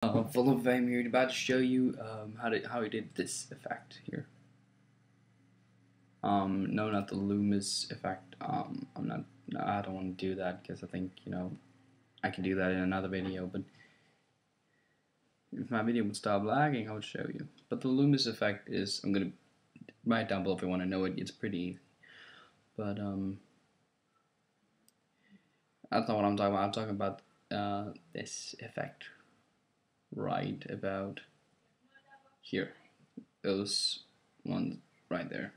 Full of Fame here, about to show you how I did this effect here. No, not the Loomis effect. I don't want to do that because I think I can do that in another video. But if my video would stop lagging, I would show you. But the Loomis effect is, I'm gonna write down below if you want to know it. It's pretty easy. But that's not what I'm talking about. I'm talking about this effect. Right about here, those ones right there.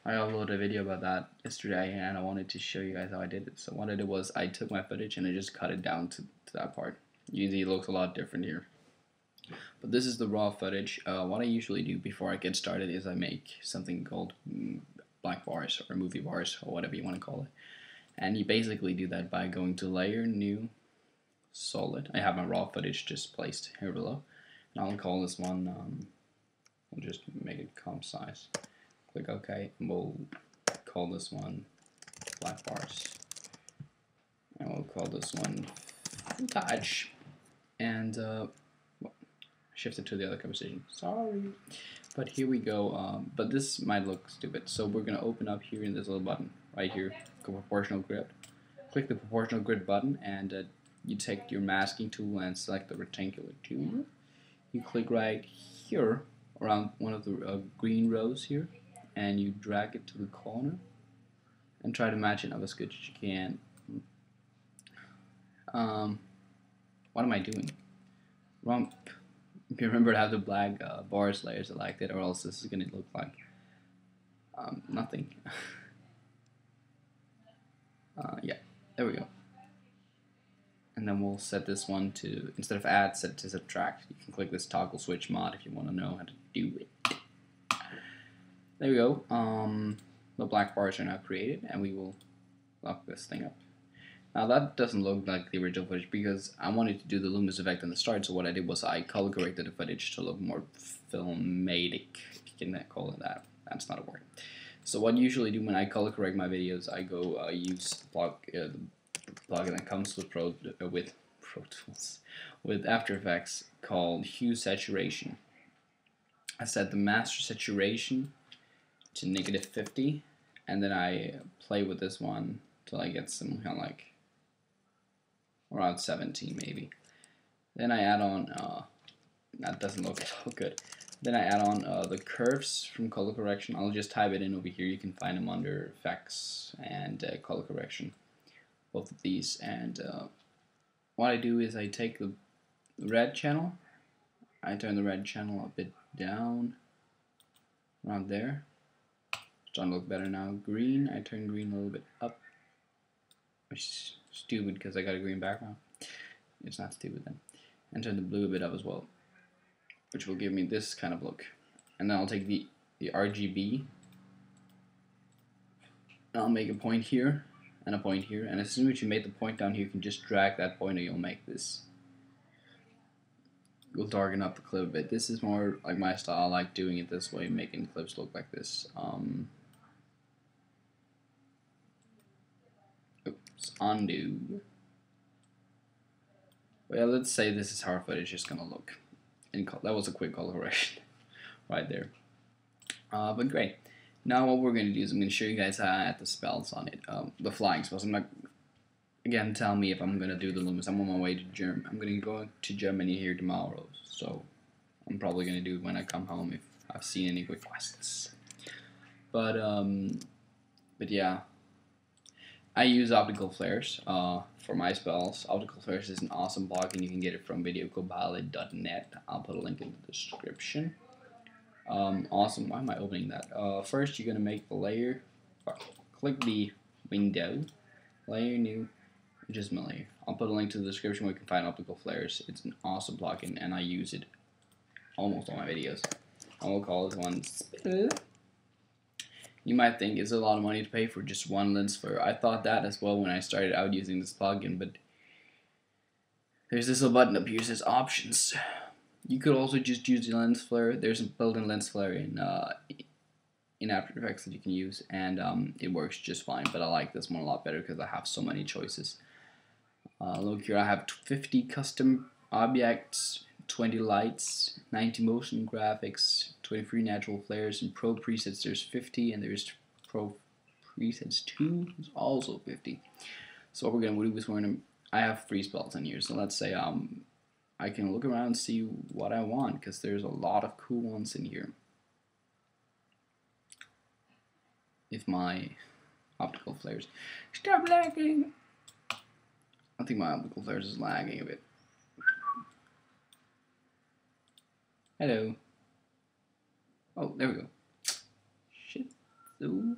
I uploaded a video about that yesterday and I wanted to show you guys how I did it. So what I did was I took my footage and I just cut it down to that part. Usually it looks a lot different here, but this is the raw footage. What I usually do before I get started is I make something called black bars or movie bars or whatever you want to call it, and you basically do that by going to layer, new, solid. I have my raw footage just placed here below, and I'll call this one, we'll just make it comp size. Click OK, and we'll call this one black bars, and we'll call this one touch, and shift it to the other composition. Sorry, but here we go. But this might look stupid, so we're gonna open up here in this little button right here, go proportional grid. Click the proportional grid button, and you take your masking tool and select the rectangular tool. You click right here around one of the green rows here, and you drag it to the corner and try to match it up as good as you can. What am I doing? Wrong. If you remember to have the black bars layers selected, or else this is going to look like nothing. Yeah, there we go. And then we'll set this one to, instead of add, set to subtract. You can click this toggle switch mod if you want to know how to do it. There we go. The black bars are now created, and we will lock this thing up. Now that doesn't look like the original footage because I wanted to do the Loomis effect in the start, so what I did was I color corrected the footage to look more filmatic, if you can call it that. That's not a word. So what I usually do when I color correct my videos, I go use the plugin that comes with Pro Tools, with After Effects, called Hue Saturation. I set the master saturation to -50, and then I play with this one till I get some kind of like around 17 maybe. Then I add on, that doesn't look so good. Then I add on the curves from color correction. I'll just type it in over here. You can find them under effects and color correction, both of these. And what I do is I take the red channel, I turn the red channel a bit down around there. It's starting to look better now. Green, I turn green a little bit up, which is stupid because I got a green background. It's not stupid then. And turn the blue a bit up as well, which will give me this kind of look. And then I'll take the RGB, and I'll make a point here and a point here, and as soon as you make the point down here, you can just drag that point and you'll make this. You'll darken up the clip a bit. This is more like my style. I like doing it this way, making clips look like this. Oops, undo. Well, let's say this is how our footage is gonna look. That was a quick color correction right there. But great. Now what we're going to do is I'm going to show you guys how I add the spells on it. The flying spells. I'm not, again, tell me if I'm going to do the Loomis. I'm on my way to Germany. I'm going to go to Germany here tomorrow. So I'm probably going to do it when I come home if I've seen any requests. But yeah. I use optical flares for my spells. Optical flares is an awesome plugin. You can get it from videocopilot.net. I'll put a link in the description. Awesome. Why am I opening that? First, you're gonna make the layer. Click the window, layer, new, adjustment layer. I'll put a link to the description where you can find optical flares. It's an awesome plugin, and I use it almost all my videos. I will call this one Spill. You might think it's a lot of money to pay for just one lens flare. I thought that as well when I started out using this plugin, but there's this little button up here that says options. You could also just use the lens flare. There's a built-in lens flare in After Effects that you can use, and it works just fine. But I like this one a lot better because I have so many choices. Look here, I have 50 custom objects, 20 lights, 90 motion graphics, 23 natural flares, and pro presets there's 50, and there's pro presets 2 is also 50. So what we're gonna do is I have 3 spells in here, so let's say I can look around and see what I want, because there's a lot of cool ones in here. If my optical flares stop lagging, I think my optical flares is lagging a bit. Hello. Oh, there we go. Shit. So,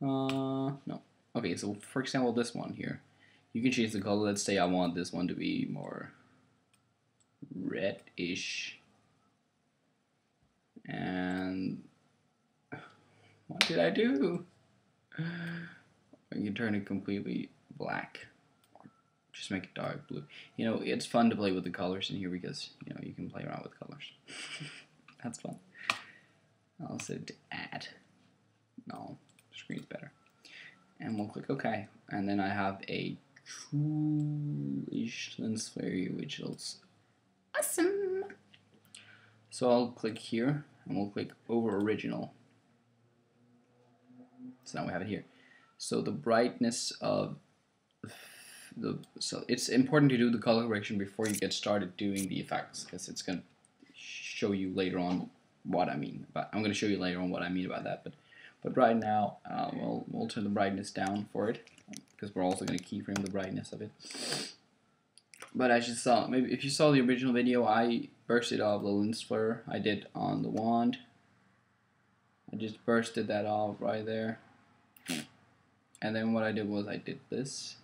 no. Okay, so for example, this one here, you can change the color. Let's say I want this one to be more reddish. And what did I do? I can turn it completely black. Just make it dark blue. You know, it's fun to play with the colors in here because, you know, you can play around with colors. That's fun. I'll set it to add. No, screen's better. And we'll click OK. And then I have a Trulish lens flare here, which looks awesome. So I'll click here, and we'll click over original. So now we have it here. So the brightness of so it's important to do the color correction before you get started doing the effects, because it's going to show you later on what I mean. But I'm going to show you later on what I mean about that. But right now, we'll turn the brightness down for it, because we're also going to keyframe the brightness of it. But as you saw, maybe if you saw the original video, I bursted off the lens flare I did on the wand. I just bursted that off right there. And then what I did was I did this.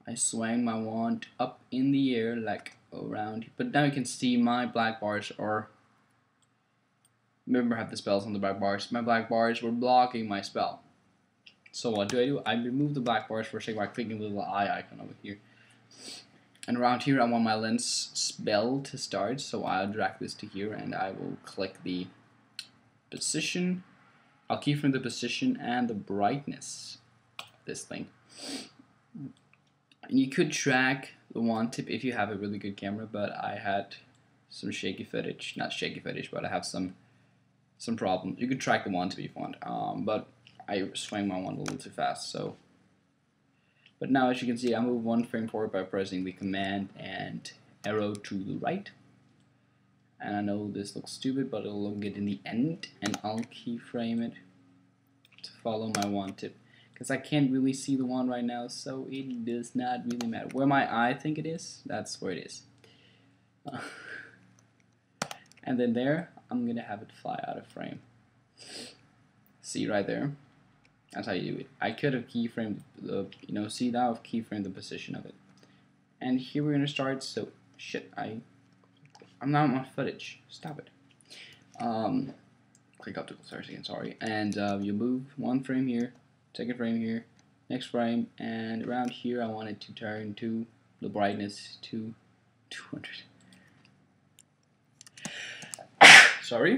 I swung my wand up in the air like around, but now you can see my black bars are, remember I have the spells on the black bars, my black bars were blocking my spell. So what do? I remove the black bars for a second by clicking the little eye icon over here. And around here I want my lens spell to start, so I'll drag this to here and I will click the position. I'll keyframe the position and the brightness of this thing. And you could track the wand tip if you have a really good camera, but I had some shaky footage, not shaky footage, but I have some problems. You could track the wand tip if you want, but I swung my wand a little too fast. So, but now as you can see, I move 1 frame forward by pressing the command and arrow to the right. And I know this looks stupid, but it'll look good in the end, and I'll keyframe it to follow my wand tip. Because I can't really see the wand right now, so it does not really matter. Where my eye think it is, that's where it is. And then there, I'm going to have it fly out of frame. See right there? That's how you do it. I could have keyframed the, you know, see now I've keyframed the position of it. And here we're going to start, so, shit, I'm not on footage. Stop it. Click optical flares again, sorry. And you move 1 frame here. Second frame here, next frame, and around here I want it to turn to the brightness to 200. Sorry,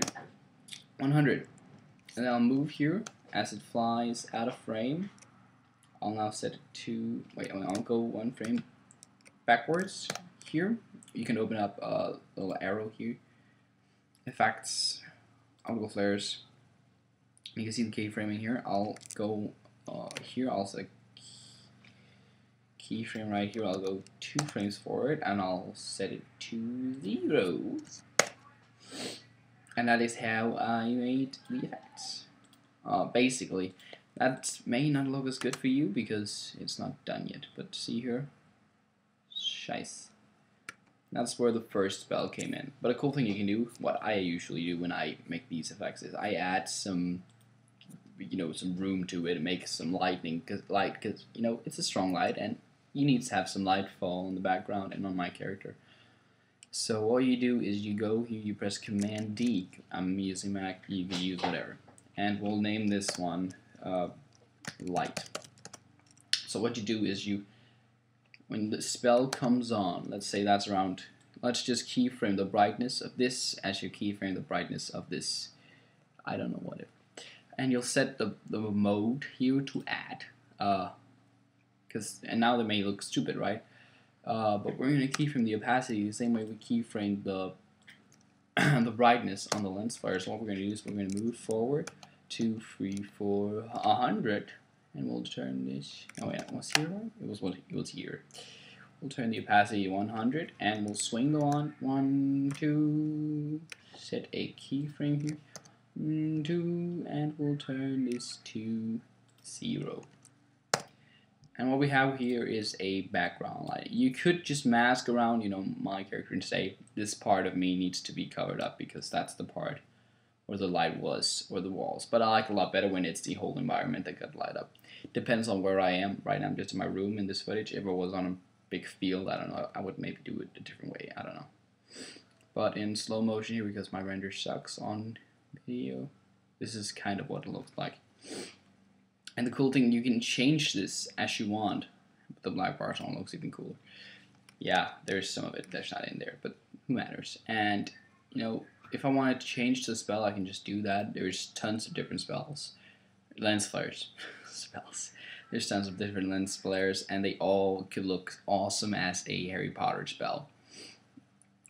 100. And then I'll move here as it flies out of frame. I'll now set it to, wait, I'll go 1 frame backwards here. You can open up a little arrow here. Effects, optical flares. You can see the keyframing here. I'll go here, also keyframe right here. I'll go 2 frames forward and I'll set it to 0. And that is how I made the effects. Basically, that may not look as good for you because it's not done yet. But see here, Scheiße. That's where the first spell came in. But a cool thing you can do, what I usually do when I make these effects, is I add some, you know, some room to it and make some lightning, because you know it's a strong light and you need to have some light fall in the background and on my character. So all you do is you go here, you press Command D. I'm using Mac, you can use whatever, and we'll name this one light. So what you do is you, when the spell comes on, let's say that's around, let's just keyframe the brightness of this as you keyframe the brightness of this, I don't know what it. And you'll set the mode here to add, and now they may look stupid, right? But we're going to keyframe the opacity the same way we keyframe the the brightness on the lens flare. So what we're going to do is we're going to move forward 2, 3, 4, 100, and we'll turn this. Oh yeah, was here right? It was here. We'll turn the opacity 100, and we'll swing the 1, 2. Set a keyframe here. 2, and we'll turn this to 0. And what we have here is a background light. You could just mask around, you know, my character and say this part of me needs to be covered up because that's the part where the light was, or the walls. But I like a lot better when it's the whole environment that got light up. Depends on where I am. Right now I'm just in my room in this footage. If it was on a big field, I don't know, I would maybe do it a different way. I don't know. But in slow motion here, because my render sucks on video, this is kind of what it looks like. And the cool thing, you can change this as you want. The black bars on looks even cooler. Yeah, there's some of it that's not in there, but who matters? And, you know, if I wanted to change the spell, I can just do that. There's tons of different spells. Lens flares. Spells. There's tons of different lens flares, and they all could look awesome as a Harry Potter spell.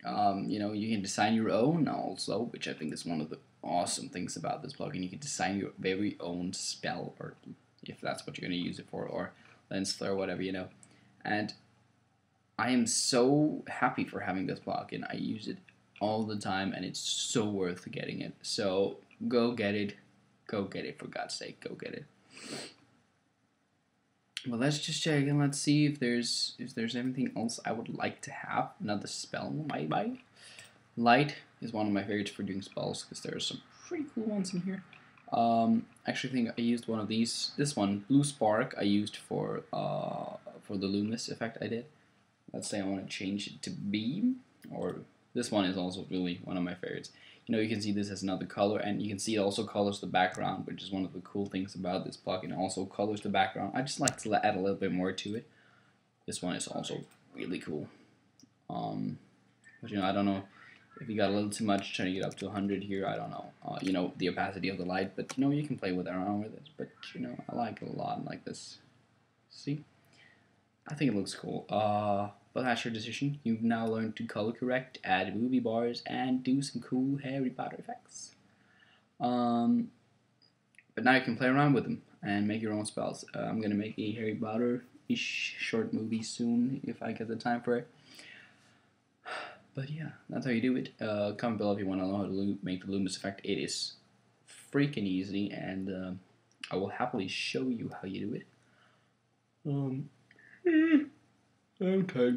You know, you can design your own also, which I think is one of the awesome things about this plugin. You can design your very own spell, or if that's what you're going to use it for, or lens flare, whatever, you know. And I am so happy for having this plugin. I use it all the time, and it's so worth getting it. So go get it. Go get it, for God's sake. Go get it. Well, let's just check and let's see if there's anything else I would like to have. Another spell maybe. Light is one of my favorites for doing spells because there are some pretty cool ones in here. Actually, I think I used one of these. This one, Blue Spark, I used for the Loomis effect I did. Let's say I want to change it to Beam, or this one is also really one of my favorites. You know, you can see this has another color, and you can see it also colors the background, which is one of the cool things about this plugin. It also colors the background. I just like to add a little bit more to it. This one is also really cool. But you know, I don't know if you got a little too much trying to get up to 100 here. I don't know. You know, the opacity of the light, but you know, you can play around with it. But you know, I like it a lot like this. See? I think it looks cool. But that's your decision. You've now learned to color correct, add movie bars, and do some cool Harry Potter effects. But now you can play around with them and make your own spells. I'm gonna make a Harry Potter-ish short movie soon if I get the time for it. But yeah, that's how you do it. Comment below if you want to know how to make the Loomis effect. It is freaking easy, and I will happily show you how you do it. Okay.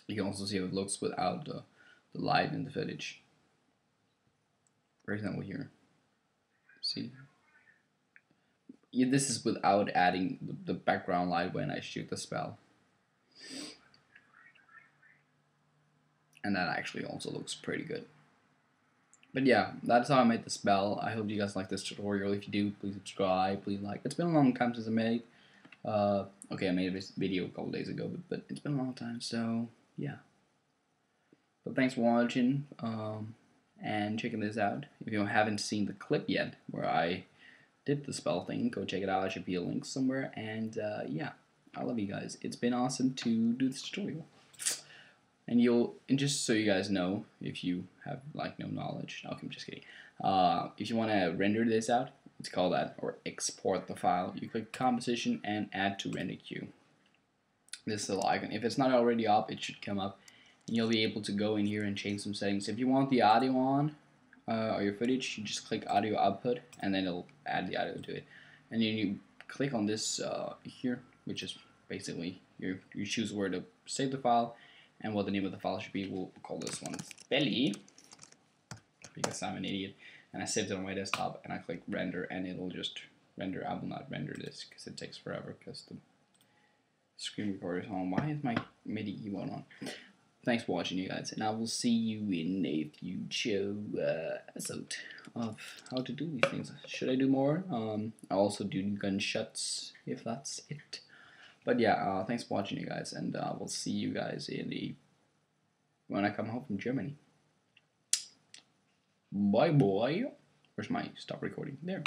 You can also see how it looks without the light in the footage. For example, here. See? Yeah, this is without adding the background light when I shoot the spell. And that actually also looks pretty good. But yeah, that's how I made the spell. I hope you guys like this tutorial. If you do, please subscribe, please like. It's been a long time since I made. Okay, I made this video a couple days ago, but it's been a long time, so yeah. But thanks for watching and checking this out. If you haven't seen the clip yet where I did the spell thing, go check it out. I should be a link somewhere. And yeah, I love you guys. It's been awesome to do this tutorial. And just so you guys know, if you have like no knowledge, okay, I'm just kidding. If you want to render this out, it's called that, or export the file. You click composition and add to render queue. This little icon. If it's not already up, it should come up, and you'll be able to go in here and change some settings. If you want the audio on, or your footage, you just click audio output, and then it'll add the audio to it. And then you click on this here, which is basically you choose where to save the file. And what the name of the file should be, we'll call this one Belly, because I'm an idiot. And I saved it on my desktop, and I click render, and it'll just render. I will not render this because it takes forever because the screen recorder is on. Why is my MIDI keyboard on? Thanks for watching, you guys, and I will see you in a future episode of how to do these things. Should I do more? I'll also do gunshots if that's it. But yeah, thanks for watching, you guys, and we'll see you guys when I come home from Germany. Bye, boy. Where's my stop recording? There.